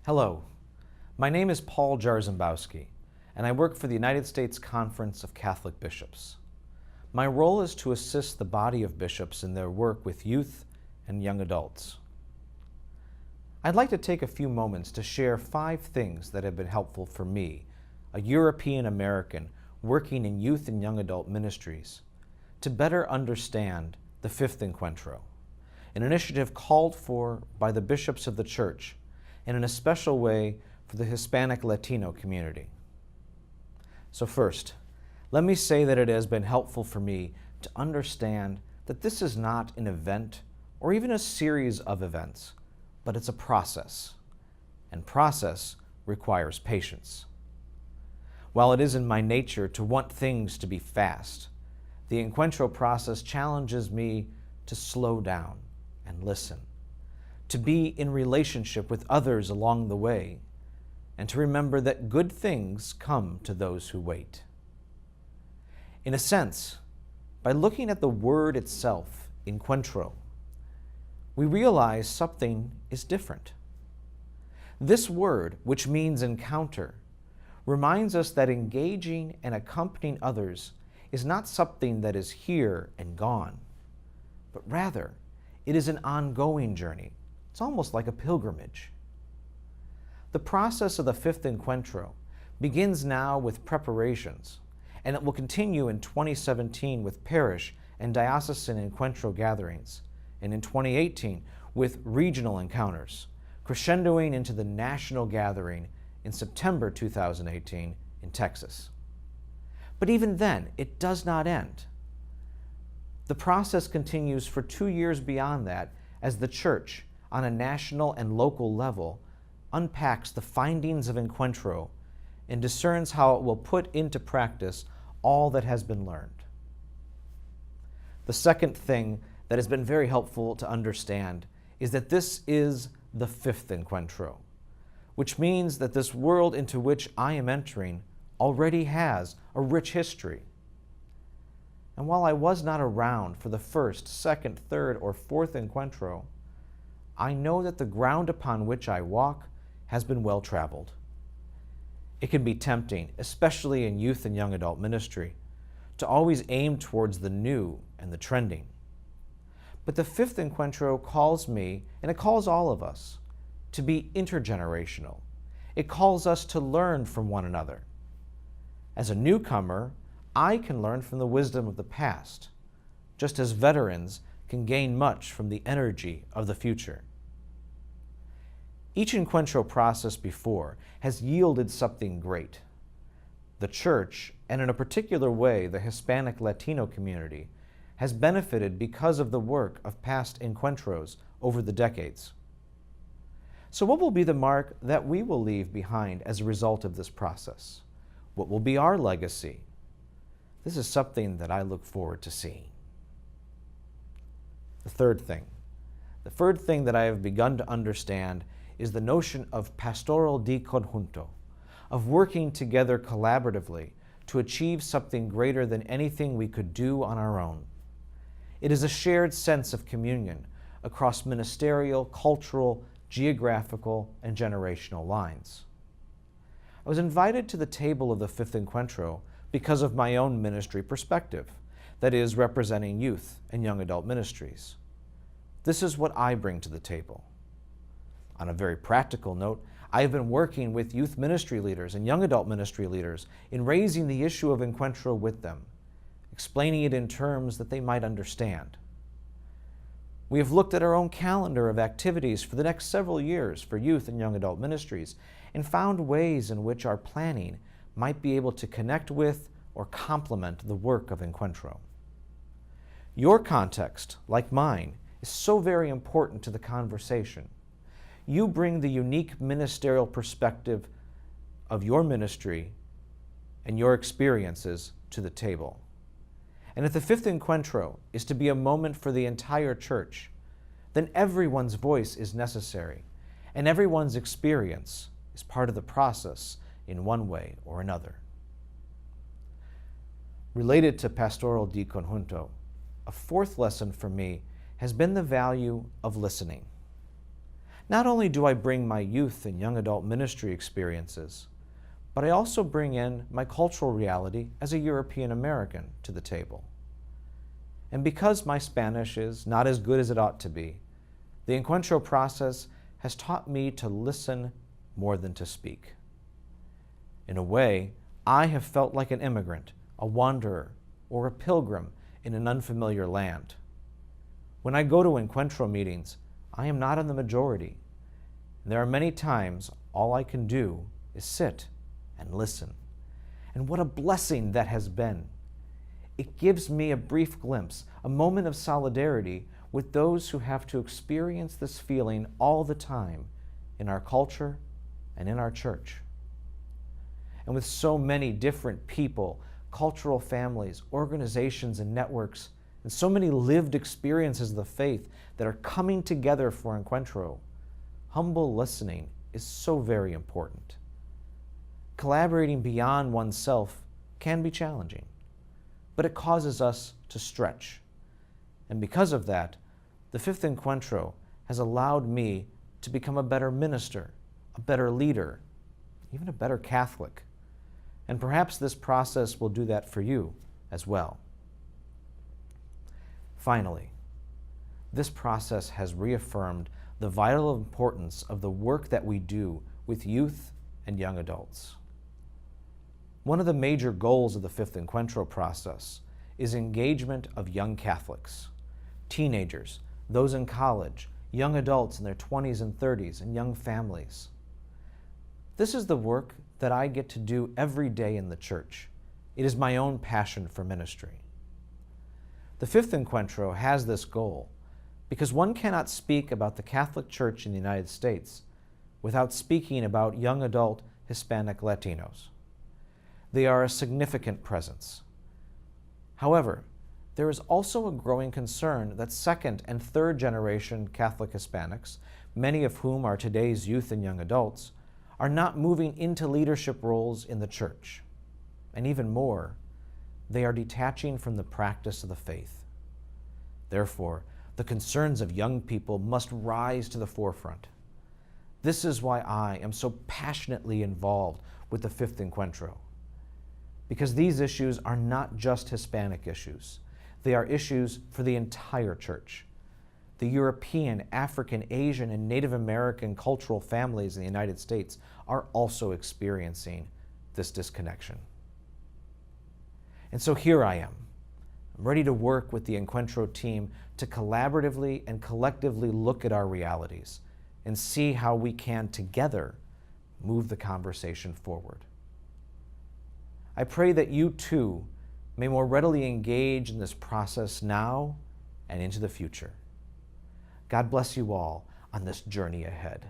Hello, my name is Paul Jarzembowski, and I work for the United States Conference of Catholic Bishops. My role is to assist the body of bishops in their work with youth and young adults. I'd like to take a few moments to share 5 things that have been helpful for me, a European American working in youth and young adult ministries, to better understand the Fifth Encuentro, an initiative called for by the bishops of the Church, and in a special way for the Hispanic Latino community. So first, let me say that it has been helpful for me to understand that this is not an event or even a series of events, but it's a process, and process requires patience. While it is in my nature to want things to be fast, the Encuentro process challenges me to slow down and listen, to be in relationship with others along the way, and to remember that good things come to those who wait. In a sense, by looking at the word itself, encuentro, we realize something is different. This word, which means encounter, reminds us that engaging and accompanying others is not something that is here and gone, but rather it is an ongoing journey. It's almost like a pilgrimage. The process of the Fifth Encuentro begins now with preparations, and it will continue in 2017 with parish and diocesan Encuentro gatherings, and in 2018 with regional encounters, crescendoing into the national gathering in September 2018 in Texas. But even then, it does not end. The process continues for 2 years beyond that as the Church, on a national and local level, unpacks the findings of Encuentro and discerns how it will put into practice all that has been learned. The second thing that has been very helpful to understand is that this is the Fifth Encuentro, which means that this world into which I am entering already has a rich history. And while I was not around for the first, second, third, or fourth Encuentro, I know that the ground upon which I walk has been well traveled. It can be tempting, especially in youth and young adult ministry, to always aim towards the new and the trending. But the Fifth Encuentro calls me, and it calls all of us, to be intergenerational. It calls us to learn from one another. As a newcomer, I can learn from the wisdom of the past, just as veterans can gain much from the energy of the future. Each Encuentro process before has yielded something great. The Church, and in a particular way the Hispanic Latino community, has benefited because of the work of past Encuentros over the decades. So what will be the mark that we will leave behind as a result of this process? What will be our legacy? This is something that I look forward to seeing. The third thing that I have begun to understand is the notion of pastoral di conjunto, of working together collaboratively to achieve something greater than anything we could do on our own. It is a shared sense of communion across ministerial, cultural, geographical, and generational lines. I was invited to the table of the Fifth Encuentro because of my own ministry perspective, that is, representing youth and young adult ministries. This is what I bring to the table. On a very practical note, I have been working with youth ministry leaders and young adult ministry leaders in raising the issue of Encuentro with them, explaining it in terms that they might understand. We have looked at our own calendar of activities for the next several years for youth and young adult ministries and found ways in which our planning might be able to connect with or complement the work of Encuentro. Your context, like mine, is so very important to the conversation. You bring the unique ministerial perspective of your ministry and your experiences to the table. And if the Fifth Encuentro is to be a moment for the entire Church, then everyone's voice is necessary, and everyone's experience is part of the process in one way or another. Related to pastoral di conjunto, a fourth lesson for me has been the value of listening. Not only do I bring my youth and young adult ministry experiences, but I also bring in my cultural reality as a European American to the table. And because my Spanish is not as good as it ought to be, the Encuentro process has taught me to listen more than to speak. In a way, I have felt like an immigrant, a wanderer, or a pilgrim in an unfamiliar land. When I go to Encuentro meetings, I am not in the majority. And there are many times all I can do is sit and listen. And what a blessing that has been. It gives me a brief glimpse, a moment of solidarity with those who have to experience this feeling all the time in our culture and in our church. And with so many different people, cultural families, organizations, and networks, and so many lived experiences of the faith that are coming together for Encuentro, humble listening is so very important. Collaborating beyond oneself can be challenging, but it causes us to stretch. And because of that, the fifth Encuentro has allowed me to become a better minister, a better leader, even a better Catholic. And perhaps this process will do that for you as well. Finally, this process has reaffirmed the vital importance of the work that we do with youth and young adults. One of the major goals of the fifth Encuentro process is engagement of young Catholics, teenagers, those in college, young adults in their 20s and 30s, and young families. This is the work that I get to do every day in the church. It is my own passion for ministry. The fifth Encuentro has this goal because one cannot speak about the Catholic Church in the United States without speaking about young adult Hispanic Latinos. They are a significant presence. However, there is also a growing concern that second and third generation Catholic Hispanics, many of whom are today's youth and young adults, are not moving into leadership roles in the church. And even more, they are detaching from the practice of the faith. Therefore, the concerns of young people must rise to the forefront. This is why I am so passionately involved with the fifth Encuentro, because these issues are not just Hispanic issues. They are issues for the entire church. The European, African, Asian, and Native American cultural families in the United States are also experiencing this disconnection. And so here I am. I'm ready to work with the Encuentro team to collaboratively and collectively look at our realities and see how we can together move the conversation forward. I pray that you too may more readily engage in this process now and into the future. God bless you all on this journey ahead.